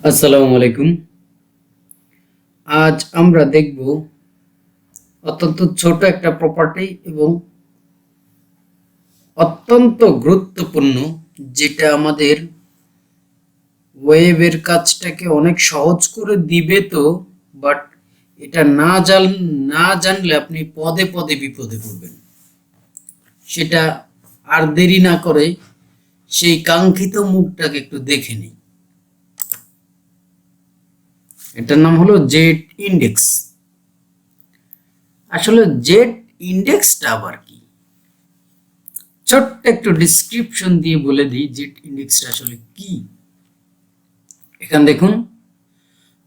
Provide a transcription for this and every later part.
আসসালামু আলাইকুম। আজ আমরা দেখব অত্যন্ত ছোট একটা প্রপার্টি এবং অত্যন্ত গুরুত্বপূর্ণ, যেটা আমাদের ওয়েবের কাজটাকে অনেক সহজ করে দিবে। তো বাট এটা না জানলে আপনি পদে পদে বিপদে পড়বেন। সেটা আর দেরি না করে সেই কাঙ্ক্ষিত মুখটাকে একটু দেখে নিই। এটার নাম হলো জেড ইন্ডেক্স। আসলে জেড ইন্ডেক্সটা আবার কি, ছোট্ট একটু ডিসক্রিপশন দিয়ে বলে দিই জেড ইন্ডেক্সটা আসলে কি। এখানে দেখুন,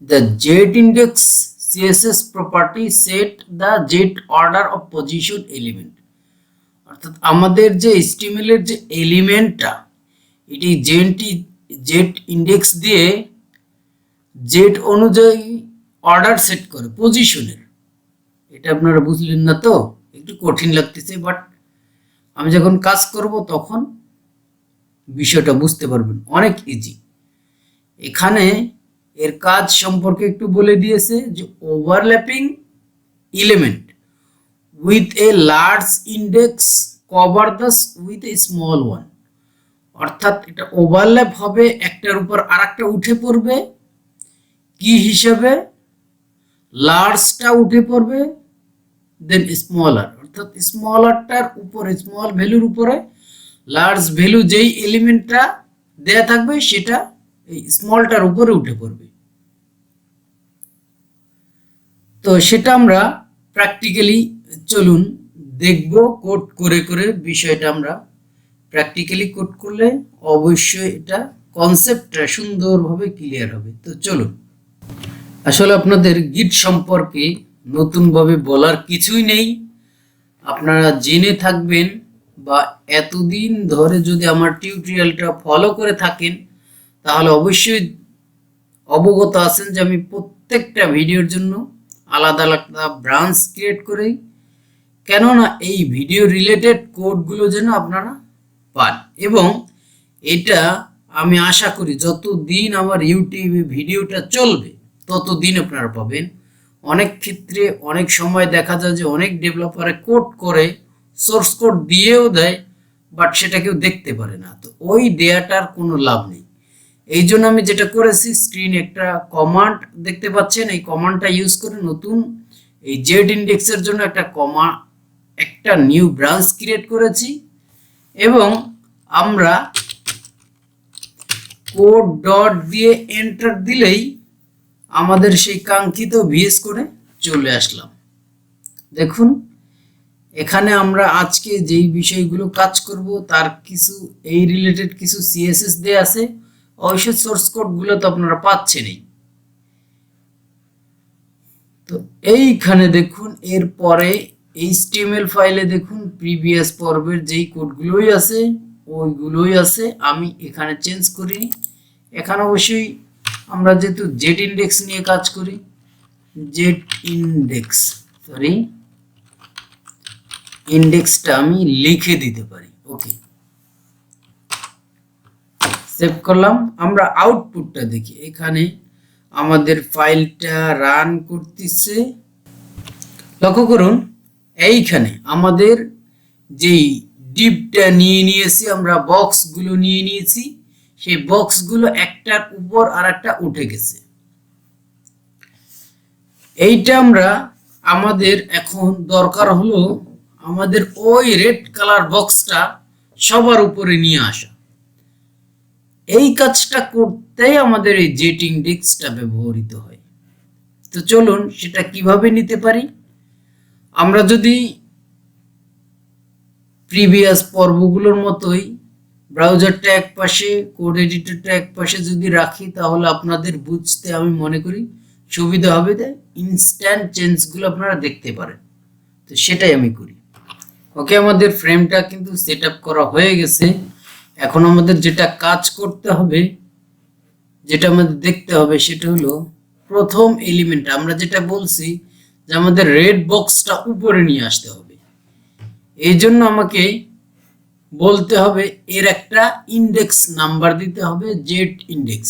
the Z index CSS property set the Z order of position element. অর্থাৎ আমাদের যে HTML এর যে এলিমেন্টটা, এটি জেড ইন্ডেক্স দিয়ে জেড অনুযায়ী অর্ডার সেট করে পজিশনের। এটা আপনারা বুঝলেন না তো, একটু কঠিন লাগতেছে, বাট আমি যখন কাজ করব তখন বিষয়টা বুঝতে পারবেন, অনেক ইজি। এখানে এর কাজ সম্পর্কে একটু বলে দিয়েছে যে overlapping element with a large index cover the with a small one. অর্থাৎ এটা ওভারল্যাপ হবে, একটার উপর আরেকটা উঠে পড়বে, কি হিসাবে লার্জটা উঠে পড়বে, দেন স্মলার, অর্থাৎ স্মলারটার উপরে, স্মল ভ্যালুর উপরে লার্জ ভ্যালু যেই এলিমেন্টটা দেয়া থাকবে সেটা এই স্মলটার উপরে উঠে পড়বে। তো সেটা আমরা প্র্যাকটিক্যালি চলুন দেখব, কোড করে করে বিষয়টা আমরা প্র্যাকটিক্যালি কোড করলে অবশ্যই এটা কনসেপ্টটা সুন্দরভাবে ক্লিয়ার হবে। তো চলুন, আসলে আপনাদের গিট সম্পর্কে নতুনভাবে বলার কিছুই নেই। আপনারা জেনে থাকবেন, বা এতদিন ধরে যদি আমার টিউটোরিয়ালটা ফলো করে থাকেন তাহলে অবশ্যই অবগত আছেন যে আমি প্রত্যেকটা ভিডিওর জন্য আলাদা আলাদা ব্রাঞ্চ ক্রিয়েট করি, কেননা এই ভিডিও রিলেটেড কোডগুলো যেন আপনারা পান। এবং এটা আমি আশা করি যতদিন আমার ইউটিউবে ভিডিওটা চলবে ততদিন আপনারা পাবেন। অনেক ক্ষেত্রে অনেক সময় দেখা যায় যে অনেক ডেভেলপারে কোড করে সোর্স কোড দিয়েও দেয়, বাট সেটা কেউ দেখতে পারে না। তো ওই দেয়াটার কোনো লাভ নেই। এই জন্য আমি যেটা করেছি, স্ক্রিনে একটা কমান্ড দেখতে পাচ্ছেন, এই কমান্ডটা ইউজ করে নতুন এই জেড ইন্ডেক্সের জন্য একটা নিউ ব্রাঞ্চ ক্রিয়েট করেছি, এবং আমরা কোড ডট দিয়ে এন্টার দিলেই আমাদের সেই কাঙ্ক্ষিত ভিএস কোডে চলে আসলাম। দেখুন, এখানে আমরা আজকে যেই বিষয়গুলো কাজ করব তার কিছু এই রিলেটেড কিছু সিএসএস দেয়া আছে। অবশ্যই সোর্স কোডগুলো তো আপনারা পাচ্ছেনই। তো এইখানে দেখুন, এরপরে HTML ফাইলে দেখুন প্রিভিয়াস পর্বের যেই কোডগুলোই আছে ওইগুলোই আছে, আমি এখানে চেঞ্জ করিনি। এখানে অবশ্যই আমরা যেহেতু জেড ইন্ডেক্স নিয়ে কাজ করি, জেড ইন্ডেক্সটা আমি লিখে দিতে পারি। ওকে, সেভ করলাম। আমরা আউটপুটটা দেখি। এখানে আমাদের ফাইলটা রান করতেছে। লক্ষ্য করুন, এইখানে আমাদের যেই ডিপটা নিয়ে নিয়েছি, আমরা বক্সগুলো নিয়ে নিয়েছি, সেই বক্সগুলো একটার উপর আর একটা উঠে গেছে। এইটা আমাদের এখন দরকার হলো আমাদের ওই রেড কালার বক্সটা সবার উপরে নিয়ে আসা। এই কাজটা করতেই আমাদের এই জেড ইন্ডেক্সটা ব্যবহৃত হয়। তো চলুন সেটা কিভাবে নিতে পারি। আমরা যদি প্রিভিয়াস পর্বগুলোর মতোই ব্রাউজারটা এক পাশে, কোড এডিটরটা এক পাশে যদি রাখি, তাহলে আপনাদের বুঝতে আমি মনে করি সুবিধা হবে, ইনস্ট্যান্ট চেঞ্জগুলো আপনারা দেখতে পারেন। তো সেটাই আমি করি। ওকে, আমাদের ফ্রেমটা কিন্তু সেট আপ করা হয়ে গেছে। এখন আমাদের যেটা কাজ করতে হবে, যেটা আমাদের দেখতে হবে, সেটা হলো প্রথম এলিমেন্ট। আমরা যেটা বলছি যে আমাদের রেড বক্সটা উপরে নিয়ে আসতে হবে, এই জন্য আমাকে বলতে হবে এর একটা ইন্ডেক্স নাম্বার দিতে হবে, জেড ইন্ডেক্স।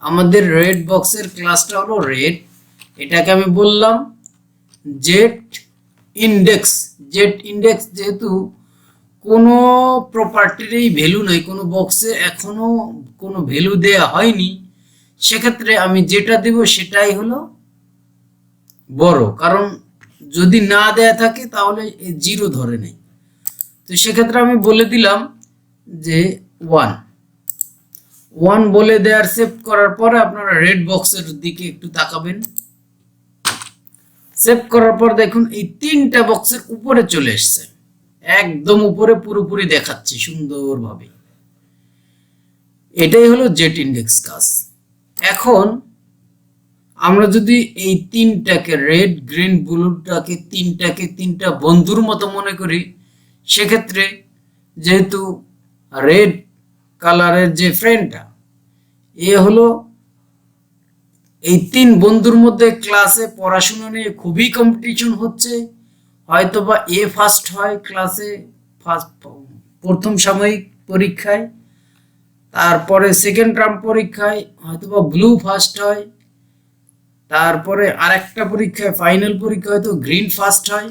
আমাদের রেড বক্সের ক্লাসটা হলো রেড, এটাকে আমি বললাম জেট ইন্ডেক্স। জেট ইন্ডেক্স যেহেতু কোনো প্রপার্টিরই ভ্যালু নাই, কোনো বক্সে এখনো কোনো ভ্যালু দেয়া হয়নি, সেক্ষেত্রে আমি যেটা দেব সেটাই হলো বড়, কারণ যদি না দেয়া থাকে তাহলে জিরো ধরে নেই। তো সেক্ষেত্রে আমি বলে দিলাম যে 1 বলে দেয়ার সেভ করার পরে আপনারা রেড বক্সের দিকে একটু তাকাবেন। সেভ করার পর দেখুন এই 3টা বক্সের উপরে চলে এসছে, একদম উপরে পুরোপুরি দেখাচ্ছে সুন্দরভাবে। এটাই হলো জেট ইন্ডেক্স কাজ। এখন আমরা যদি এই 3টাকে রেড গ্রিন ব্লুটাকে 3টা বন্ধুর মতো মনে করি, সেক্ষেত্রে যেহেতু রেড কালারের যে ফ্রেন্ডটা এ হলো এই 3 বন্ধুর মধ্যে ক্লাসে পড়াশোনা নিয়ে খুবই কম্পিটিশন হচ্ছে, হয়তোবা এ ফার্স্ট হয় ক্লাসে প্রথম সাময়িক পরীক্ষায়, তারপরে সেকেন্ড টার্ম পরীক্ষায় হয়তোবা ব্লু ফার্স্ট হয়, তারপরে আরেকটা পরীক্ষায় ফাইনাল পরীক্ষা হয়তো গ্রিন ফার্স্ট হয়।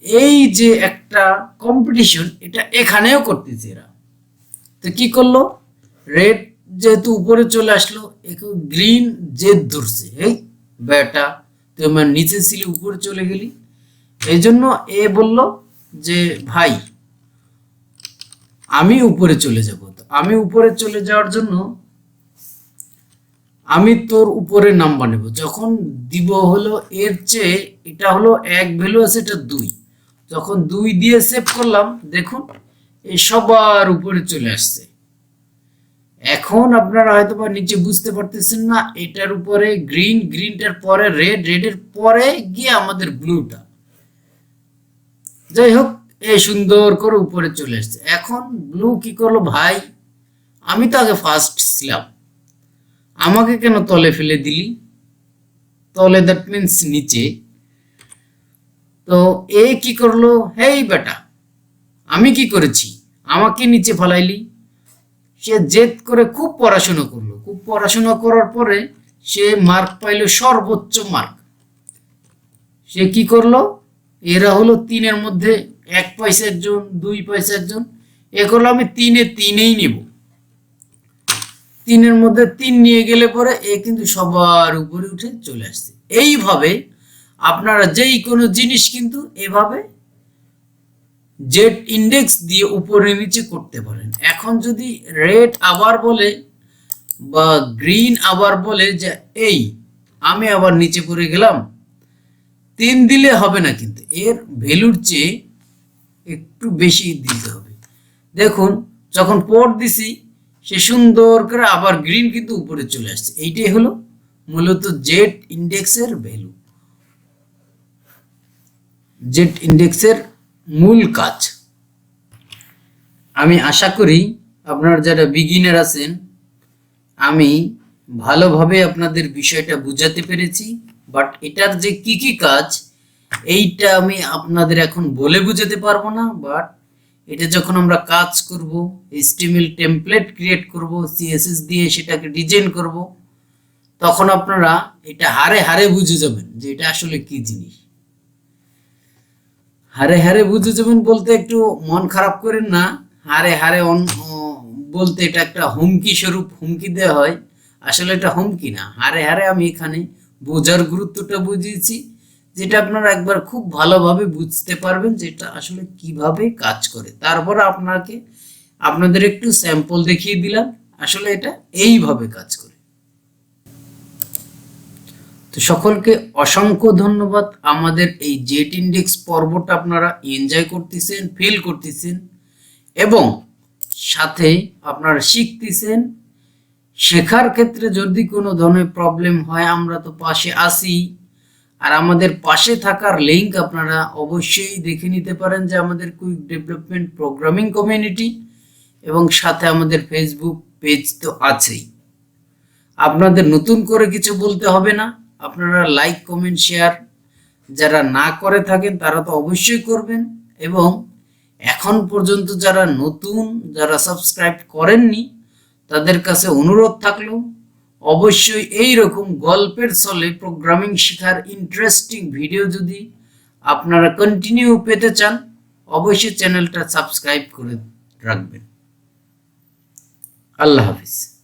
এই যে একটা কম্পিটিশন এটা এখানেও করতেছে এরা। তো কি করলো, রেড যেহেতু উপরে চলে আসলো, একটু গ্রিন জেদ ধরছে, এই বেটা তুই আমার নিচে ছিলি উপরে চলে গেলি। এই জন্য এ বলল যে ভাই আমি উপরে চলে যাব। তো আমি উপরে চলে যাওয়ার জন্য আমি তোর উপরে নাম্বার নেব, যখন দিব হলো এর চেয়ে এটা হলো 1 ভ্যালু আছে, এটা 2, যখন 2 দিয়ে সেভ করলাম দেখুন এই সবার উপরে চলে আসছে। এখন আপনারা হয়তো বা নিচে বুঝতে পারতেছেন না, এটার উপরে গ্রিন, গ্রিনটার পরে রেড, রেডের পরে গিয়ে আমাদের ব্লুটা, যাই হোক এই সুন্দর করে উপরে চলে আসছে। এখন ব্লু কি করলো, ভাই আমি তো আগে ফার্স্ট ছিলাম, আমাকে কেন তলে ফেলে দিলি, তলে দ্যাট মিনস নিচে। তো এ কি করলো, হেই বেটা আমি কি করেছি, আমাকে নিচে ফেলাইলি। সে জেদ করে খুব পড়াশোনা করলো, খুব পড়াশোনা করার পরে সে মার্ক পাইলো সর্বোচ্চ মার্ক। সে কি করলো, এরা হলো 3-এর মধ্যে 1 পয়সার জন, 2 পয়সার জন, এ করলো আমি 3-3ই নেব। 3-এর মধ্যে 3 নিয়ে গেলে পরে এ কিন্তু সবার উপরে উঠে চলে আসছে। এইভাবে আপনারা যেই কোনো জিনিস কিন্তু এভাবে জেড ইন্ডেক্স দিয়ে উপরে নিচে করতে পারেন। এখন যদি রেড আবার বলে বা গ্রিন আবার বলে যে এই আমি আবার নিচে পড়ে গেলাম, 3 দিলে হবে না, কিন্তু এর ভ্যালুর চেয়ে একটু বেশি দিতে হবে। দেখুন যখন পর দিছি সে সুন্দর করে আবার গ্রিন কিন্তু উপরে চলে আসছে। এইটাই হলো মূলত জেড ইন্ডেক্সের ভ্যালু, জেড ইন্ডেক্সের মূল কাজ। আমি আশা করি আপনারা যারা বিগিনার আছেন আমি ভালোভাবে আপনাদের বিষয়টা বুঝাতে পেরেছি, বাট এটার যে কি কি কাজ এইটা আমি আপনাদের এখন বলে বুঝাতে পারবো না। বাট এটা যখন আমরা কাজ করব, HTML টেমপ্লেট ক্রিয়েট করব, CSS দিয়ে সেটাকে ডিজাইন করব, তখন আপনারা এটা হারে হারে বুঝে যাবেন যে এটা আসলে কি জিনিস। হারে হারে বুঝে যাবেন বলতে একটু মন খারাপ করেন না, হারে হারে বলতে এটা একটা হুমকি স্বরূপ হুমকি দেওয়া হয়, আসলে এটা হুমকি না। হারে হারে আমি এখানে বোঝার গুরুত্বটা বুঝিয়েছি, যেটা আপনারা একবার খুব ভালোভাবে বুঝতে পারবেন যেটা আসলে কিভাবে কাজ করে। তারপর আপনাদের একটু স্যাম্পল দেখিয়ে দিলাম আসলে এটা এইভাবে কাজ করে। তো সকলকে অসংখ্য ধন্যবাদ। আমাদের এই জেট ইন্ডেক্স পর্বটা আপনারা এনজয় করতেছেন, ফিল করতেছেন এবং সাথে আপনারা শিখতেছেন। শেখার ক্ষেত্রে যদি কোনো ধরনের প্রবলেম হয় আমরা তো পাশে আছি, আর আমাদের পাশে থাকার লিঙ্ক আপনারা অবশ্যই দেখে নিতে পারেন যে আমাদের কুইক ডেভেলপমেন্ট প্রোগ্রামিং কমিউনিটি, এবং সাথে আমাদের ফেসবুক পেজ তো আছেই। আপনাদের নতুন করে কিছু বলতে হবে না, আপনারা লাইক কমেন্ট শেয়ার যারা না করে থাকেন তারা তো অবশ্যই করবেন, এবং এখন পর্যন্ত যারা নতুন যারা সাবস্ক্রাইব করেননি তাদের কাছে অনুরোধ থাকলো অবশ্যই এই রকম গল্পের ছলে প্রোগ্রামিং শেখার ইন্টারেস্টিং ভিডিও যদি আপনারা কন্টিনিউ পেতে চান, অবশ্যই চ্যানেলটা সাবস্ক্রাইব করে রাখবেন। আল্লাহ হাফিজ।